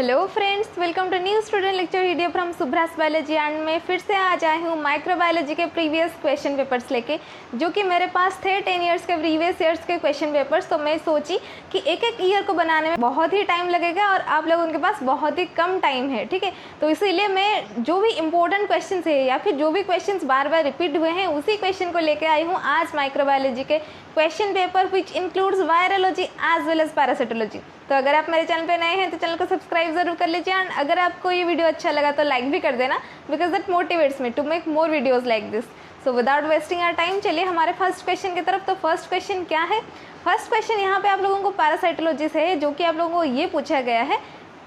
Hello friends, welcome to new student lecture video from Subras biology. And मैं फिर से आज आई हूँ माइक्रोबायोलॉजी के प्रीवियस क्वेश्चन पेपर्स लेके, जो कि मेरे पास थे 10 ईयर्स के प्रीवियस ईयर्स के क्वेश्चन पेपर्स। तो मैं सोची कि एक एक ईयर को बनाने में बहुत ही टाइम लगेगा और आप लोगों के पास बहुत ही कम टाइम है, ठीक है। तो इसीलिए मैं जो भी इंपॉर्टेंट क्वेश्चन है या फिर जो भी क्वेश्चन बार बार रिपीट हुए हैं उसी क्वेश्चन को लेकर आई हूँ आज माइक्रोबायोलॉजी के question paper which includes virology as well as parasitology. तो अगर आप मेरे चैनल पे नए हैं तो चैनल को सब्सक्राइब जरूर कर लीजिए। एंड अगर आपको ये वीडियो अच्छा लगा तो लाइक भी कर देना, because that motivates me to make more videos like this. So without wasting our time चलिए हमारे फर्स्ट क्वेश्चन की तरफ। तो फर्स्ट क्वेश्चन क्या है? फर्स्ट क्वेश्चन यहाँ पे आप लोगों को पैरासाइटोलॉजी से है, जो कि आप लोगों को ये पूछा गया है,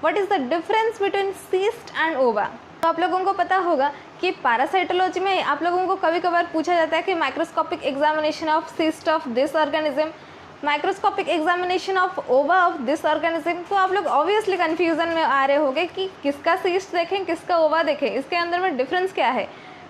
what is the difference between cyst and ओवा। तो आप लोगों को पता होगा कि पैरासाइटोलॉजी में आप लोगों को कभी कभार पूछा जाता है कि microscopic examination of cyst of this organism, microscopic examination of ओवा ऑफ दिस ऑर्गेनिज्म। तो आप लोग ऑब्वियसली कंफ्यूजन में आ रहे होंगे कि किसका सिस्ट देखें किसका ओवा देखें, इसके अंदर में डिफरेंस क्या है।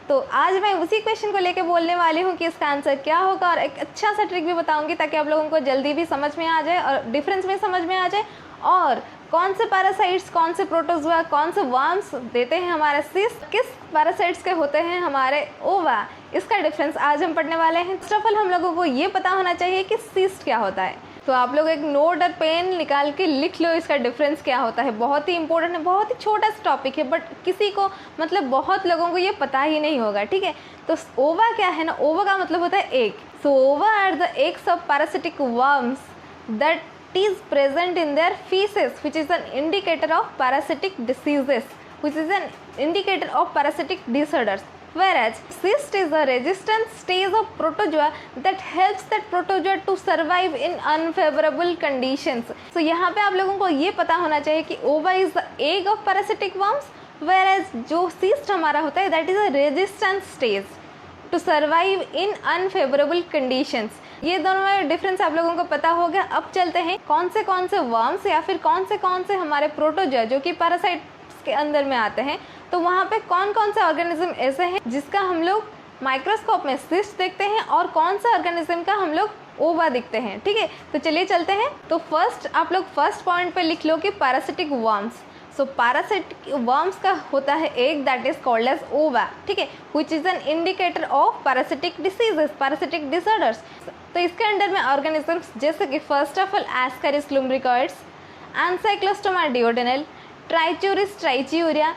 तो आज मैं उसी क्वेश्चन को लेके बोलने वाली हूँ कि इसका आंसर क्या होगा, और एक अच्छा सा ट्रिक भी बताऊंगी ताकि आप लोगों को जल्दी भी समझ में आ जाए और डिफरेंस भी समझ में आ जाए, और कौन से पैरासाइट्स, कौन से प्रोटोजोआ, कौन से वर्म्स देते हैं हमारे सिस्ट, किस पैरासाइट्स के होते हैं हमारे ओवा, इसका डिफरेंस आज हम पढ़ने वाले हैं। फर्स्ट ऑफ ऑल हम लोगों को ये पता होना चाहिए कि सिस्ट क्या होता है। तो आप लोग एक नोट और पेन निकाल के लिख लो इसका डिफरेंस क्या होता है। बहुत ही इंपॉर्टेंट है, बहुत ही छोटा सा टॉपिक है, बट किसी को मतलब बहुत लोगों को ये पता ही नहीं होगा, ठीक है। तो ओवा क्या है ना, ओवा का मतलब होता है egg. So ova are the eggs of parasitic worms that is present in their feces, which is an indicator of parasitic diseases, which is an indicator of parasitic disorders. Whereas cyst is a resistant stage of protozoa that helps that protozoa to survive in unfavorable conditions. So यहाँ पे आप लोगों को ये पता होना चाहिए कि ova is the egg of parasitic worms, whereas जो cyst हमारा होता है that is a resistant stage to survive in unfavorable conditions. ये दोनों में डिफरेंस आप लोगों को पता हो गया। अब चलते हैं कौन से वर्म्स या फिर कौन से हमारे प्रोटोजोआ जो कि पैरासाइट्स के अंदर में आते हैं, तो वहाँ पे कौन से ऑर्गेनिज्म ऐसे हैं जिसका हम लोग माइक्रोस्कोप में सिस्ट देखते हैं और कौन सा ऑर्गेनिज्म का हम लोग ओवा दिखते हैं, ठीक है। तो चलिए चलते हैं। तो फर्स्ट आप लोग फर्स्ट पॉइंट पे लिख लो कि parasitic worms. So parasitic worms का होता है egg that is called as ova, ठीक है, which is an indicator of parasitic diseases, parasitic disorders. तो इसके अंडर में ऑर्गेनिजम्स जैसे कि first of all ascaris lumbricoides, ancylostoma duodenale, trichuris trichiura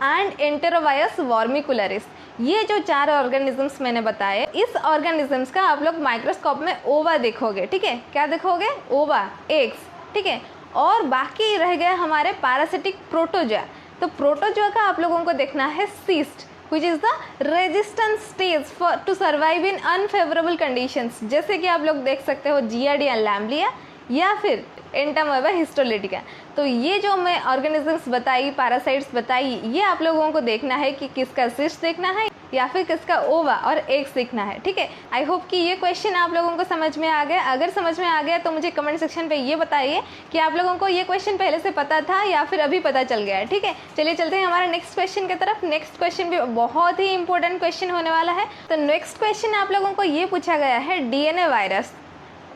and enterobius vermicularis, ये जो 4 ऑर्गेनिजम्स मैंने बताए, इस ऑर्गेनिजम्स का आप लोग माइक्रोस्कोप में ओवा देखोगे, ठीक है। क्या देखोगे? ओवा, एग्स, ठीक है। और बाकी रह गए हमारे पैरासिटिक प्रोटोजोआ। तो प्रोटोजोआ का आप लोगों को देखना है cyst, which is the resistant stage for to survive in unfavorable conditions। जैसे कि आप लोग देख सकते हो जियाडिया लैम्बलिया या फिर एंटामोeba हिस्टोलिटिका। तो ये जो मैं ऑर्गेनिजम्स बताई, पैरासाइट्स बताई, ये आप लोगों को देखना है कि किसका सिस्ट देखना है या फिर किसका ओवा और एग्स देखना है, ठीक है। आई होप कि ये क्वेश्चन आप लोगों को समझ में आ गया। अगर समझ में आ गया तो मुझे कमेंट सेक्शन पे ये बताइए कि आप लोगों को ये क्वेश्चन पहले से पता था या फिर अभी पता चल गया है, ठीक है। चलिए चलते हैं हमारे नेक्स्ट क्वेश्चन की तरफ। नेक्स्ट क्वेश्चन भी बहुत ही इंपॉर्टेंट क्वेश्चन होने वाला है। तो नेक्स्ट क्वेश्चन आप लोगों को ये पूछा गया है डीएनए वायरस।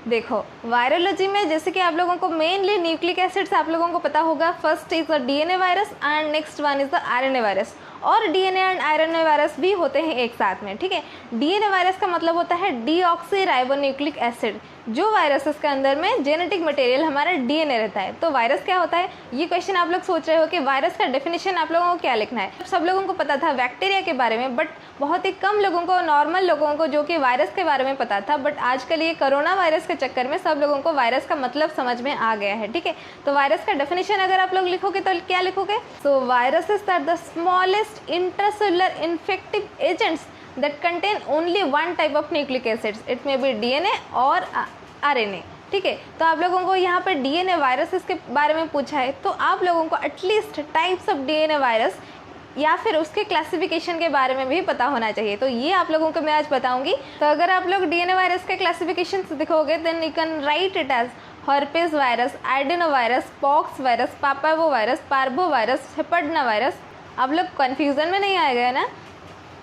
देखो वायरोलॉजी में जैसे कि आप लोगों को मेनली न्यूक्लिक एसिड्स आप लोगों को पता होगा। First is the DNA virus and next one is the RNA virus, और डीएनए एंड आरएनए वायरस भी होते हैं एक साथ में, ठीक है। डीएनए वायरस का मतलब होता है डीऑक्सी राइबोन्यूक्लिक एसिड, जो वायरसेस के अंदर में जेनेटिक मटेरियल हमारा डीएनए रहता है। तो वायरस क्या होता है, ये क्वेश्चन आप लोग सोच रहे हो कि वायरस का डेफिनेशन आप लोगों को क्या लिखना है। सब लोगों को पता था बैक्टीरिया के बारे में, बट बहुत ही कम लोगों को, नॉर्मल लोगों को जो कि वायरस के बारे में पता था। बट आजकल ये कोरोना वायरस के चक्कर में सब लोगों को वायरस का मतलब समझ में आ गया है, ठीक है। तो वायरस का डेफिनेशन अगर आप लोग लिखोगे तो क्या लिखोगे? So viruses are the smallest intracellular infective agents that contain only one type of nucleic acids, it may be DNA और RNA, ठीक है। तो आप लोगों को यहाँ पर डीएनए वायरसेस के बारे में पूछा है, तो आप लोगों को at least types of DNA virus या फिर उसके क्लासिफिकेशन के बारे में भी पता होना चाहिए। तो ये आप लोगों को मैं आज बताऊंगी। तो अगर आप लोग डीएनए वायरस के क्लासिफिकेशन दिखोगे then you can write it as herpes virus, adeno virus, pox virus, papova virus, parvo virus, hepadna virus. आप लोग कन्फ्यूजन में नहीं आएगा ना,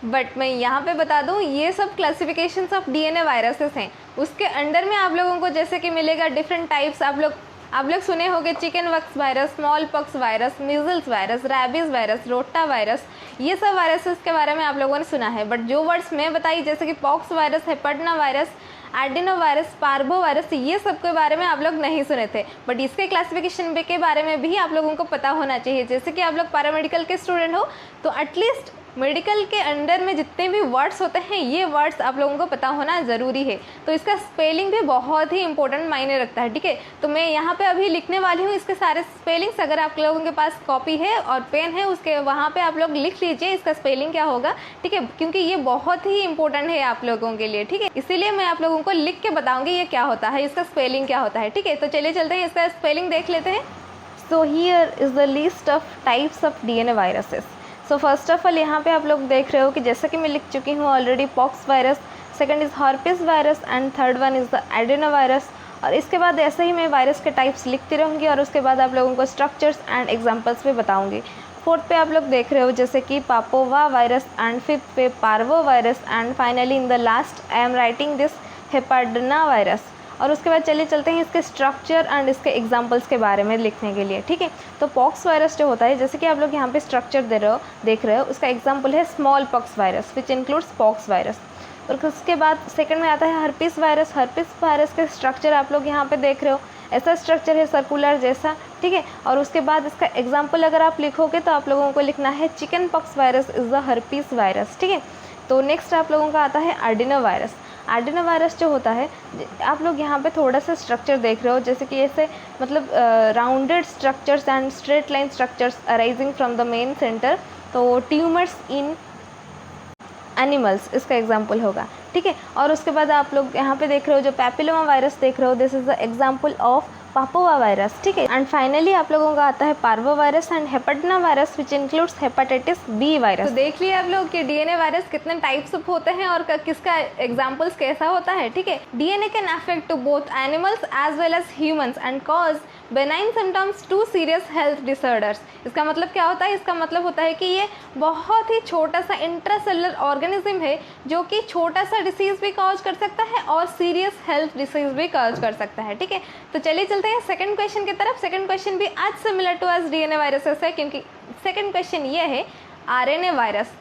बट मैं यहाँ पे बता दूँ ये सब क्लासिफिकेशंस ऑफ डीएनए वायरसेस हैं। उसके अंडर में आप लोगों को जैसे कि मिलेगा डिफरेंट टाइप्स, आप लोग आप लोग सुने होंगे chicken pox virus, small pox virus, measles virus, rabies virus, rota virus, ये सब वायरसेस के बारे में आप लोगों ने सुना है। बट जो वर्ड्स मैं बताई जैसे कि pox virus, hepadna virus, adeno virus, parvo virus, ये सब के बारे में आप लोग नहीं सुने थे। बट इसके क्लासिफिकेशन के बारे में भी आप लोगों को पता होना चाहिए। जैसे कि आप लोग पैरामेडिकल के स्टूडेंट हो तो एटलीस्ट मेडिकल के अंडर में जितने भी वर्ड्स होते हैं ये वर्ड्स आप लोगों को पता होना ज़रूरी है। तो इसका स्पेलिंग भी बहुत ही इंपॉर्टेंट मायने रखता है, ठीक है। तो मैं यहाँ पे अभी लिखने वाली हूँ इसके सारे स्पेलिंग्स। अगर आप लोगों के पास कॉपी है और पेन है उसके वहाँ पे आप लोग लिख लीजिए इसका स्पेलिंग क्या होगा, ठीक है, क्योंकि ये बहुत ही इंपॉर्टेंट है आप लोगों के लिए, ठीक है। इसीलिए मैं आप लोगों को लिख के बताऊँगी ये क्या होता है, इसका स्पेलिंग क्या होता है, ठीक है। तो चलिए चलते हैं इसका स्पेलिंग देख लेते हैं। So here is the list of types of DNA viruses. So first of all यहाँ पे आप लोग देख रहे हो कि जैसा कि मैं लिख चुकी हूँ already, pox virus, second is herpes virus and third one is the adeno virus. और इसके बाद ऐसे ही मैं वायरस के टाइप्स लिखती रहूँगी और उसके बाद आप लोगों को स्ट्रक्चर्स एंड एग्जांपल्स भी बताऊँगी। फोर्थ पे आप लोग देख रहे हो जैसे कि पापोवा वायरस एंड फिफ्थ पे parvo virus and finally in the last I am writing this hepadna virus. और उसके बाद चलिए चलते हैं इसके स्ट्रक्चर एंड इसके एग्जांपल्स के बारे में लिखने के लिए, ठीक है। तो पॉक्स वायरस जो होता है जैसे कि आप लोग यहाँ पे स्ट्रक्चर देख रहे हो उसका एग्जांपल है small pox virus which includes pox virus. और उसके बाद सेकंड में आता है हर्पिस वायरस। हर्पिस वायरस के स्ट्रक्चर आप लोग यहाँ पे देख रहे हो, ऐसा स्ट्रक्चर है सर्कुलर जैसा, ठीक है। और उसके बाद इसका एग्जाम्पल अगर आप लिखोगे तो आप लोगों को लिखना है chicken pox virus is the herpes virus, ठीक है। तो नेक्स्ट आप लोगों का आता है एडिनो वायरस। एडिनो वायरस जो होता है आप लोग यहाँ पे थोड़ा सा स्ट्रक्चर देख रहे हो जैसे कि ऐसे मतलब rounded structures and straight line structures arising from the main centre. तो ट्यूमर्स इन एनिमल्स इसका एग्जाम्पल होगा, ठीक है। और उसके बाद आप लोग यहाँ पे देख रहे हो जो पैपिलोमा वायरस देख रहे हो, this is the example of papova virus, ठीक है। एंड फाइनली आप लोगों का आता है parvo virus and hepadna virus which includes hepatitis B virus. तो देख लिया आप लोग कि DNA वायरस कितने टाइप्स ऑफ होते हैं और किसका एग्जांपल्स कैसा होता है, ठीक है। DNA can affect to both animals as well as humans and cause benign symptoms to serious health disorders. इसका मतलब क्या होता है, इसका मतलब होता है कि ये बहुत ही छोटा सा इंट्रासेलुलर ऑर्गेनिज्म है जो कि छोटा सा डिसीज भी कॉज कर सकता है और सीरियस हेल्थ डिसीज भी कॉज कर सकता है, ठीक है। तो चलिए चलते हैं सेकंड क्वेश्चन की तरफ। सेकंड क्वेश्चन भी आज similar to as DNA viruses है क्योंकि सेकंड क्वेश्चन ये है RNA वायरस।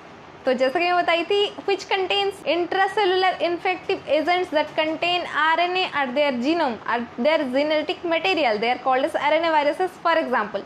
तो जैसा कि मैं बताई थी which contains intracellular infective agents that contain RNA at their genome at their genetic material they are called as RNA viruses for example।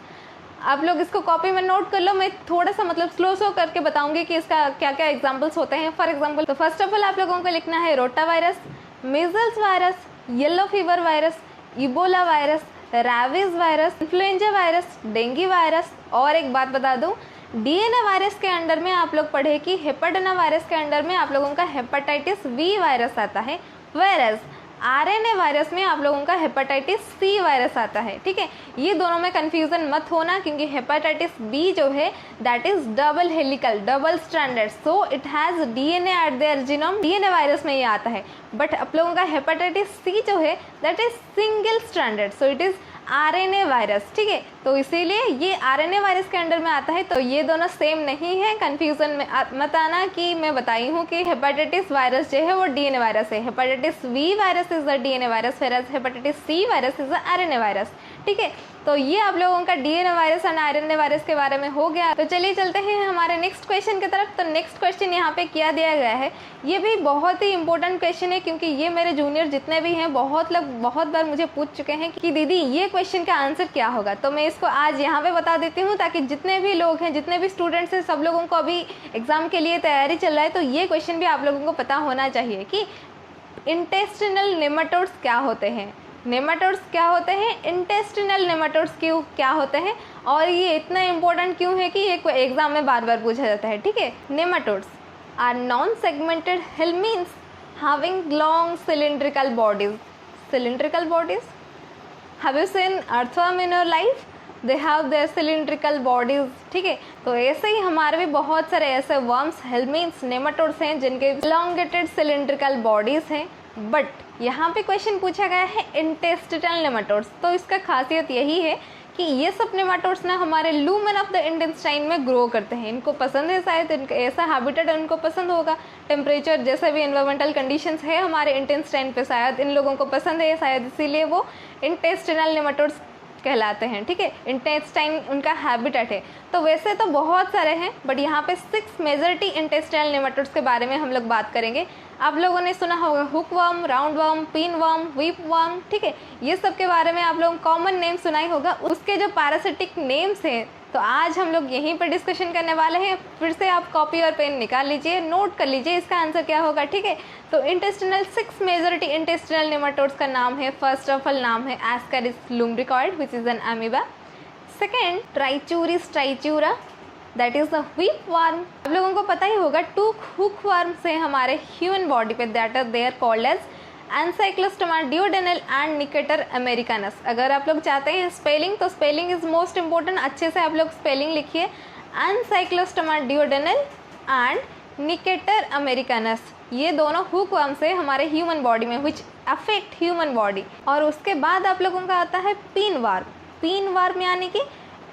आप लोग इसको कॉपी में नोट कर लो, मैं थोड़ा सा मतलब स्लो करके बताऊंगी कि इसका क्या क्या एग्जांपल्स होते हैं। फॉर एग्जांपल तो फर्स्ट ऑफ ऑल आप लोगों को लिखना है rota virus, measles virus, yellow fever virus, Ebola virus, rabies virus, influenza virus, dengue virus. और एक बात बता दूं, DNA वायरस के अंडर में आप लोग पढ़े कि हेपेटिना वायरस के अंडर में आप लोगों का हेपेटाइटिस B वायरस आता है, वेरएज RNA वायरस में आप लोगों का हेपेटाइटिस C वायरस आता है, ठीक है। ये दोनों में कंफ्यूजन मत होना क्योंकि हेपेटाइटिस B जो है that is double helical, double stranded, so it has DNA eight there genome, DNA virus में ये आता है। बट आप लोगों का हेपेटाइटिस C जो है that is single stranded, so it is RNA virus, ठीक है। तो इसीलिए ये RNA वायरस के अंडर में आता है। तो ये दोनों सेम नहीं है, कंफ्यूजन में मत आना कि मैं बताई हूँ कि हेपेटाइटिस वायरस जो है वो DNA वायरस है। Hepatitis B virus is the DNA virus, whereas hepatitis C virus is the RNA virus, ठीक है। तो ये आप लोगों का DNA वायरस और RNA वायरस के बारे में हो गया। तो चलिए चलते हैं हमारे नेक्स्ट क्वेश्चन की तरफ। तो नेक्स्ट क्वेश्चन यहाँ पे क्या दिया गया है, ये भी बहुत ही इंपॉर्टेंट क्वेश्चन है क्योंकि ये मेरे जूनियर जितने भी हैं बहुत बार मुझे पूछ चुके हैं कि दीदी ये क्वेश्चन का आंसर क्या होगा। तो मैं इसको आज यहाँ पे बता देती हूँ ताकि जितने भी लोग हैं, जितने भी स्टूडेंट्स हैं, सब लोगों को अभी एग्जाम के लिए तैयारी चल रहा है तो ये क्वेश्चन भी आप लोगों को पता होना चाहिए कि इंटेस्टिनल नेमाटोड्स क्या होते हैं, नेमाटोड्स क्या होते हैं, इंटेस्टिनल नेमाटोड्स क्या होते हैं और ये इतना इंपॉर्टेंट क्यों है कि ये एग्जाम में बार बार पूछा जाता है, ठीक है। Nematodes are non segmented helminths having long cylindrical bodies. Cylindrical bodies, have you seen earthworm in your life, they have their cylindrical bodies, ठीक है। तो ऐसे ही हमारे भी बहुत सारे ऐसे वर्म्स, हेल्मिन्स, नेमाटोड्स हैं जिनके इलॉन्गेटेड सिलिंड्रिकल बॉडीज हैं। बट यहाँ पे क्वेश्चन पूछा गया है इंटेस्टिनल नेमाटोड्स। तो इसका खासियत यही है कि ये सब नेमाटोड्स ना हमारे लूमेन ऑफ द इंटेस्टाइन में ग्रो करते हैं। इनको पसंद है, शायद इनका ऐसा हैबिटेट उनको पसंद होगा, टेम्परेचर जैसे भी एनवायरमेंटल कंडीशंस है हमारे इंटेस्टाइन पे शायद इन लोगों को पसंद है, शायद इसीलिए वो इंटेस्टिनल नेमाटोड्स कहलाते हैं, ठीक है। इंटेस्टाइन उनका हैबिटेट है। तो वैसे तो बहुत सारे हैं, बट यहाँ पे 6 मेजॉरिटी इंटेस्टाइनल नेमाटोड्स के बारे में हम लोग बात करेंगे। आप लोगों ने सुना होगा hook worm, round worm, pin worm, whip worm, ठीक है। ये सब के बारे में आप लोगों को कॉमन नेम सुना ही होगा, उसके जो पैरासिटिक नेम्स हैं। तो आज हम लोग यहीं पर डिस्कशन करने वाले हैं। फिर से आप कॉपी और पेन निकाल लीजिए, नोट कर लीजिए इसका आंसर क्या होगा, ठीक है। तो इंटेस्टिनल 6 मेजॉरिटी इंटेस्टिनल नेमाटोड्स का नाम है, फर्स्ट ऑफ ऑल नाम है ascaris lumbricoides which is an amoeba. Second trichuris trichiura, that is the whip worm. आप लोगों को पता ही होगा 2 हुक वर्म्स हैं हमारे ह्यूमन बॉडी पे, that are they are called as ancylostoma duodenale and necator americanus. अगर आप लोग चाहते हैं स्पेलिंग, तो स्पेलिंग इज मोस्ट इंपॉर्टेंट, अच्छे से आप लोग स्पेलिंग लिखिए, एनसाइक्लोस्टोमा डिओडेनल एंड निकेटर अमेरिकानस। ये दोनों हुक वर्म्स है हमारे ह्यूमन बॉडी में विच अफेक्ट ह्यूमन बॉडी। और उसके बाद आप लोगों का आता है पिन वर्म। पिन वर्म यानी कि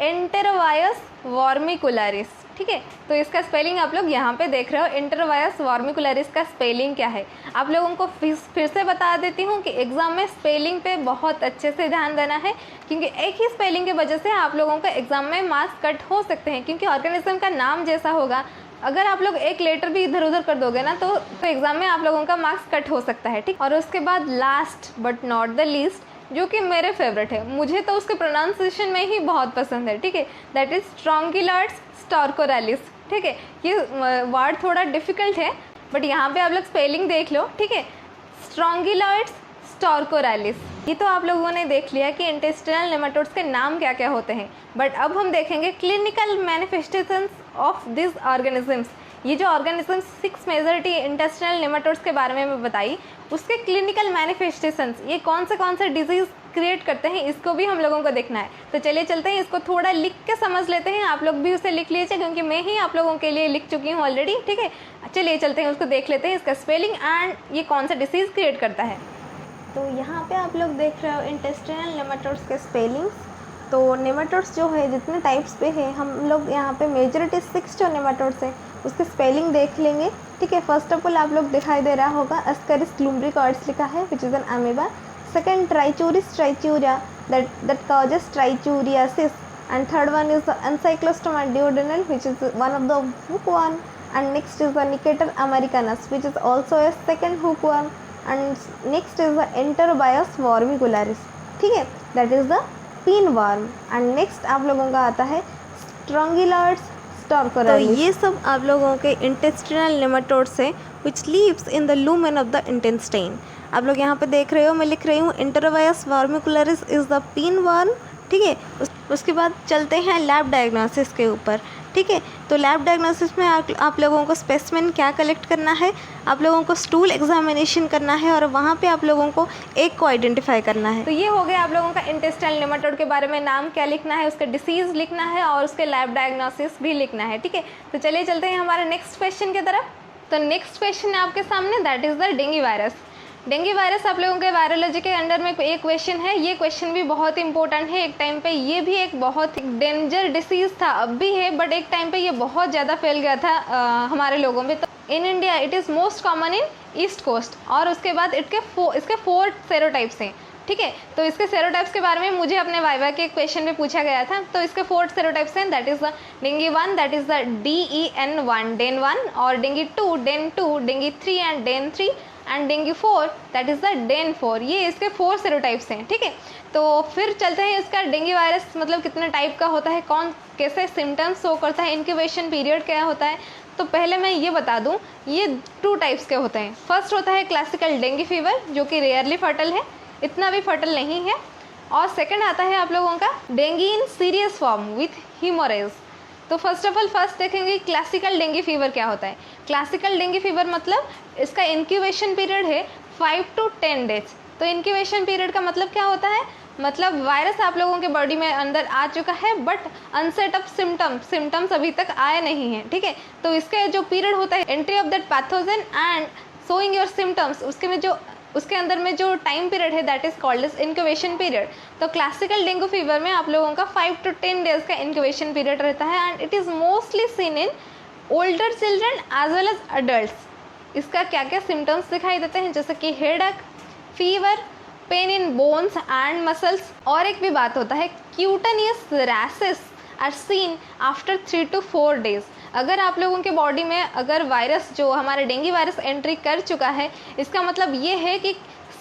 एंटेरोवायस वर्मिकुलरिस, ठीक है। तो इसका स्पेलिंग आप लोग यहाँ पे देख रहे हो, एंटेरोवायस वर्मिकुलरिस का स्पेलिंग क्या है। आप लोगों को फिर से बता देती हूँ कि एग्ज़ाम में स्पेलिंग पे बहुत अच्छे से ध्यान देना है, क्योंकि एक ही स्पेलिंग की वजह से आप लोगों का एग्ज़ाम में मार्क्स कट हो सकते हैं, क्योंकि ऑर्गेनिज्म का नाम जैसा होगा, अगर आप लोग एक लेटर भी इधर उधर कर दोगे ना, तो एग्ज़ाम में आप लोगों का मार्क्स कट हो सकता है, ठीक। और उसके बाद last but not the least, जो कि मेरे फेवरेट है, मुझे तो उसके प्रोनाउंसिएशन में ही बहुत पसंद है, ठीक है, दैट इज़ स्ट्रोंगिलॉइड्स स्टोरकोरालिस, ठीक है। ये वर्ड थोड़ा डिफिकल्ट है, बट यहाँ पे आप लोग स्पेलिंग देख लो, ठीक है, स्ट्रोंगिलॉइड्स स्टोरकोरालिस। ये तो आप लोगों ने देख लिया कि इंटेस्टिनल नेमाटोड्स के नाम क्या क्या होते हैं, बट अब हम देखेंगे clinical manifestations of this organisms. ये जो ऑर्गेनिजम्स 6 मेजॉरिटी इंटेस्टिनल नेमाटोड्स के बारे में मैं बताई, उसके क्लिनिकल मैनिफेस्टेशंस, ये कौन से डिजीज़ क्रिएट करते हैं, इसको भी हम लोगों को देखना है। तो चलिए चलते हैं, इसको थोड़ा लिख के समझ लेते हैं। आप लोग भी उसे लिख लीजिए, क्योंकि मैं ही आप लोगों के लिए लिख चुकी हूँ ऑलरेडी, ठीक है। चलिए चलते हैं, उसको देख लेते हैं, इसका स्पेलिंग एंड ये कौन सा डिसीज़ क्रिएट करता है। तो यहाँ पे आप लोग देख रहे हो इंटेस्टिनल नेमाटोड्स के स्पेलिंग्स। तो नेमाटोड्स जो है जितने टाइप्स पे है, हम लोग यहाँ पे मेजॉरिटी 6 जो नेमाटोड्स है उसके स्पेलिंग देख लेंगे, ठीक है। फर्स्ट ऑफ ऑल आप लोग दिखाई दे रहा होगा एस्केरिस लुम्ब्रिकॉइड्स लिखा है which is an amoeba. Second trichuris trichiura, that causes trichuriasis, and third one is the Encyclostoma duodenal which is one of the hookworm, and next is the Nicator americanus which is also a second hookworm, and next is the Enterobius formicularis, ठीक है, that is the pinworm, and next आप लोगों का आता है Strongyloids स्टोरकोरालिस। तो ये सब आप लोगों के इंटेस्टिनल नेमाटोड्स है which lives in the lumen of the intestine। आप लोग यहाँ पे देख रहे हो, मैं लिख रही हूँ एंटेरोवायस वर्मिकुलरिस इज़ द पिन वर्म, ठीक है। उसके बाद चलते हैं लैब डायग्नोसिस के ऊपर, ठीक है। तो लैब डायग्नोसिस में आप लोगों को स्पेसिमेन क्या कलेक्ट करना है, आप लोगों को स्टूल एग्जामिनेशन करना है, और वहाँ पे आप लोगों को एक को आइडेंटिफाई करना है। तो ये हो गया आप लोगों का इंटेस्टाइनल नेमाटोड के बारे में, नाम क्या लिखना है, उसका डिसीज़ लिखना है, और उसके लैब डायग्नोसिस भी लिखना है, ठीक है। तो चलिए चलते हैं हमारे नेक्स्ट क्वेश्चन की तरफ। तो नेक्स्ट क्वेश्चन है आपके सामने, that is the dengue virus. Dengue virus आप लोगों के वायरोलॉजी के अंडर में एक क्वेश्चन है। ये क्वेश्चन भी बहुत इंपॉर्टेंट है। एक टाइम पे ये भी एक बहुत डेंजर डिसीज़ था, अब भी है, बट एक टाइम पे ये बहुत ज़्यादा फैल गया था हमारे लोगों में। तो in India it is most common in east coast, और उसके बाद इसके 4 सेरोटाइप्स हैं, ठीक है। तो इसके सेरोटाइप्स के बारे में मुझे अपने वाइवा के क्वेश्चन में पूछा गया था। तो इसके 4 सेरोटाइप्स हैं, that is the dengue 1, that is the DEN1 DEN 1, और dengue 2 DEN 2, dengue 3 and DEN 3, and dengue 4 that is the DEN 4। ये इसके 4 सेरोटाइप्स हैं, ठीक है। तो फिर चलते हैं, इसका डेंगू वायरस मतलब कितने टाइप का होता है, कौन कैसे सिम्टम्स शो करता है, इंक्यूबेशन पीरियड क्या होता है। तो पहले मैं ये बता दूं, ये 2 टाइप्स के होते हैं। फर्स्ट होता है क्लासिकल डेंगू फीवर, जो कि रेयरली फर्टल है, इतना भी फर्टल नहीं है। और सेकंड आता है आप लोगों का dengue in serious form with haemorrhage. तो फर्स्ट ऑफ ऑल फर्स्ट देखेंगे क्लासिकल डेंगू फीवर क्या होता है। क्लासिकल डेंगू फीवर मतलब इसका इंक्यूबेशन पीरियड है 5 to 10 डेज। तो इंक्यूबेशन पीरियड का मतलब क्या होता है, मतलब वायरस आप लोगों के बॉडी में अंदर आ चुका है, बट अनसेट ऑफ सिम्टम्स अभी तक आए नहीं हैं, ठीक है। तो इसका जो पीरियड होता है entry of that pathogen and showing your symptoms, उसके अंदर में जो टाइम पीरियड है that is called as incubation period. तो क्लासिकल डेंगू फीवर में आप लोगों का 5 to 10 डेज का इंक्यूबेशन पीरियड रहता है, and it is mostly seen in older children as well as adults. इसका क्या क्या सिम्टम्स दिखाई देते हैं, जैसे कि headache, fever, pain in bones and muscles. और एक भी बात होता है, cutaneous rashes are seen after 3 to 4 days। अगर आप लोगों के बॉडी में अगर वायरस जो हमारा डेंगू वायरस एंट्री कर चुका है, इसका मतलब ये है कि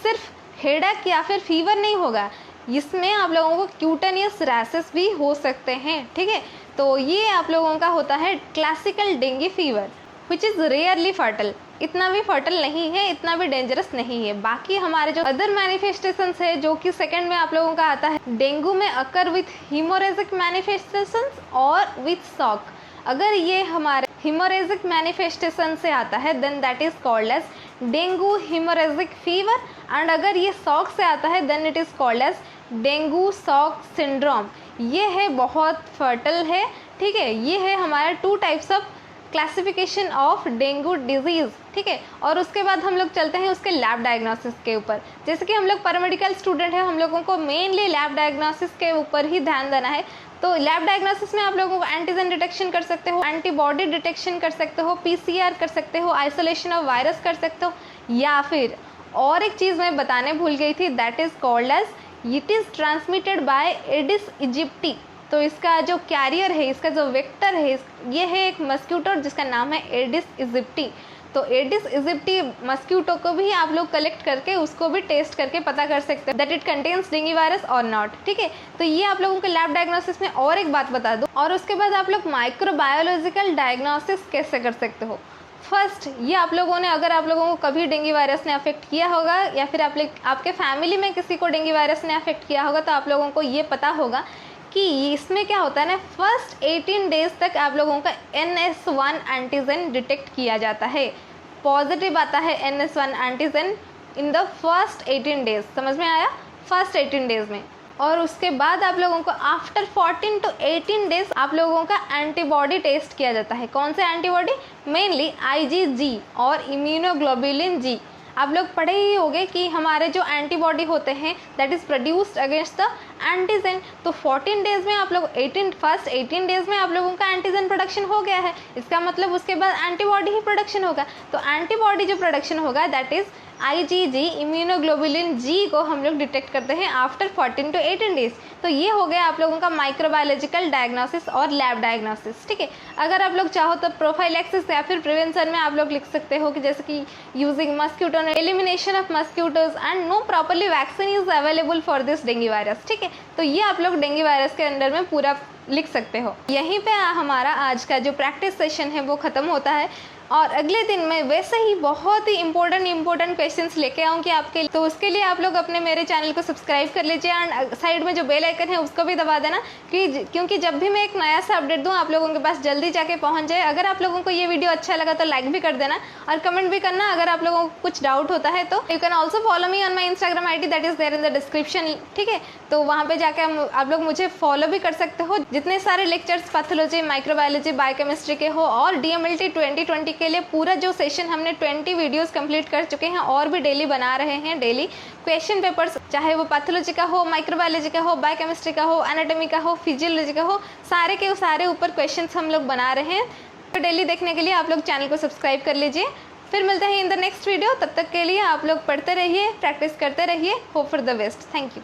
सिर्फ हेडेक या फिर फीवर नहीं होगा, इसमें आप लोगों को क्यूटेनियस रैशेस भी हो सकते हैं। ठीक है, तो ये आप लोगों का होता है classical dengue fever which is rarely fatal. इतना भी फर्टल नहीं है, इतना भी डेंजरस नहीं है। बाकी हमारे जो अदर मैनिफेस्टेशंस है जो कि सेकंड में आप लोगों का आता है, डेंगू में अकर विथ हीमोरेजिक मैनिफेस्टेशंस और विथ शॉक। अगर ये हमारे हीमोरेजिक मैनिफेस्टेशन से आता है then that is called as dengue haemorrhagic fever, and अगर ये शॉक से आता है then it is called as dengue shock syndrome. ये है बहुत फर्टल है। ठीक है, ये है हमारा 2 types of classification of dengue disease. ठीक है, और उसके बाद हम लोग चलते हैं उसके लैब डायग्नोसिस के ऊपर। जैसे कि हम लोग पैरामेडिकल स्टूडेंट हैं, हम लोगों को मेनली लैब डायग्नोसिस के ऊपर ही ध्यान देना है। तो लैब डायग्नोसिस में आप लोगों को एंटीजन डिटेक्शन कर सकते हो, एंटीबॉडी डिटेक्शन कर सकते हो, पीसीआर कर सकते हो, आइसोलेशन ऑफ वायरस कर सकते हो, या फिर और एक चीज़ मैं बताने भूल गई थी, that is called as it is transmitted by Aedes aegypti. तो इसका जो कैरियर है, इसका जो वेक्टर है, ये है एक मस्क्यूटो जिसका नाम है एडिस इजिप्टी। तो एडिस इजिप्टी मस्क्यूटो को भी आप लोग कलेक्ट करके उसको भी टेस्ट करके पता कर सकते हैं that it contains dengue virus और नॉट। ठीक है, तो ये आप लोगों के लैब डायग्नोसिस में। और एक बात बता दूं, और उसके बाद आप लोग माइक्रोबायोलॉजिकल डायग्नोसिस कैसे कर सकते हो। फर्स्ट, ये आप लोगों ने, अगर आप लोगों को कभी डेंगू वायरस ने अफेक्ट किया होगा या फिर आपके फैमिली में किसी को डेंगू वायरस ने अफेक्ट किया होगा, तो आप लोगों को ये पता होगा कि इसमें क्या होता है ना, फर्स्ट 18 डेज तक आप लोगों का NS1 एंटीजन डिटेक्ट किया जाता है। पॉजिटिव आता है NS1 antigen in the first 18 days. समझ में आया? फर्स्ट 18 डेज में। और उसके बाद आप लोगों को आफ्टर 14 to 18 डेज आप लोगों का एंटीबॉडी टेस्ट किया जाता है। कौन से एंटीबॉडी? मेनली IgG और इम्यूनोग्लोबुलिन G। आप लोग पढ़े ही होंगे कि हमारे जो एंटीबॉडी होते हैं that is produced against the antigen. तो 14 डेज में आप लोग फर्स्ट 18 डेज में आप लोगों का एंटीजन प्रोडक्शन हो गया है, इसका मतलब उसके बाद एंटीबॉडी ही प्रोडक्शन होगा। तो एंटीबॉडी जो प्रोडक्शन होगा that is IgG immunoglobulin G को हम लोग डिटेक्ट करते हैं आफ्टर 14 to 18 डेज। तो ये हो गया आप लोगों का माइक्रोबायोलॉजिकल डायग्नोसिस और लैब डायग्नोसिस। ठीक है, अगर आप लोग चाहो तो प्रोफाइलैक्सिस या फिर प्रिवेंशन में आप लोग लिख सकते हो कि जैसे कि using mosquito elimination of mosquitoes and no properly vaccine is available for this dengue virus. ठीक है, तो ये आप लोग डेंगू वायरस के अंडर में पूरा लिख सकते हो। यहीं पे हमारा आज का जो प्रैक्टिस सेशन है वो ख़त्म होता है, और अगले दिन मैं वैसे ही बहुत ही इंपॉर्टेंट क्वेश्चंस लेके आऊँगी आपके लिए। तो उसके लिए आप लोग अपने मेरे चैनल को सब्सक्राइब कर लीजिए एंड साइड में जो बेल आइकन है उसको भी दबा देना, क्योंकि जब भी मैं एक नया सा अपडेट दूँ आप लोगों के पास जल्दी जाके पहुँच जाए। अगर आप लोगों को ये वीडियो अच्छा लगा तो लाइक भी कर देना और कमेंट भी करना अगर आप लोगों को कुछ डाउट होता है तो। You can also follow me on my Instagram ID that is there in the description. ठीक है, तो वहाँ पे जाके आप लोग मुझे फॉलो भी कर सकते हो। जितने सारे लेक्चर्स पैथोलॉजी, माइक्रोबायोलॉजी, बायोकेमिस्ट्री के हो और DMLT 2020 के लिए पूरा जो सेशन हमने 20 वीडियोस कंप्लीट कर चुके हैं और भी डेली बना रहे हैं। डेली क्वेश्चन पेपर्स, चाहे वो पैथोलॉजी का हो, माइक्रोबायोलॉजी का हो, बायोकेमिस्ट्री का हो, एनाटॉमी का हो, फिजियोलॉजी का हो, सारे के सारे ऊपर क्वेश्चंस हम लोग बना रहे हैं। तो डेली देखने के लिए आप लोग चैनल को सब्सक्राइब कर लीजिए। फिर मिलते हैं इन द नेक्स्ट वीडियो। तब तक के लिए आप लोग पढ़ते रहिए, प्रैक्टिस करते रहिए। Hope for the best. Thank you.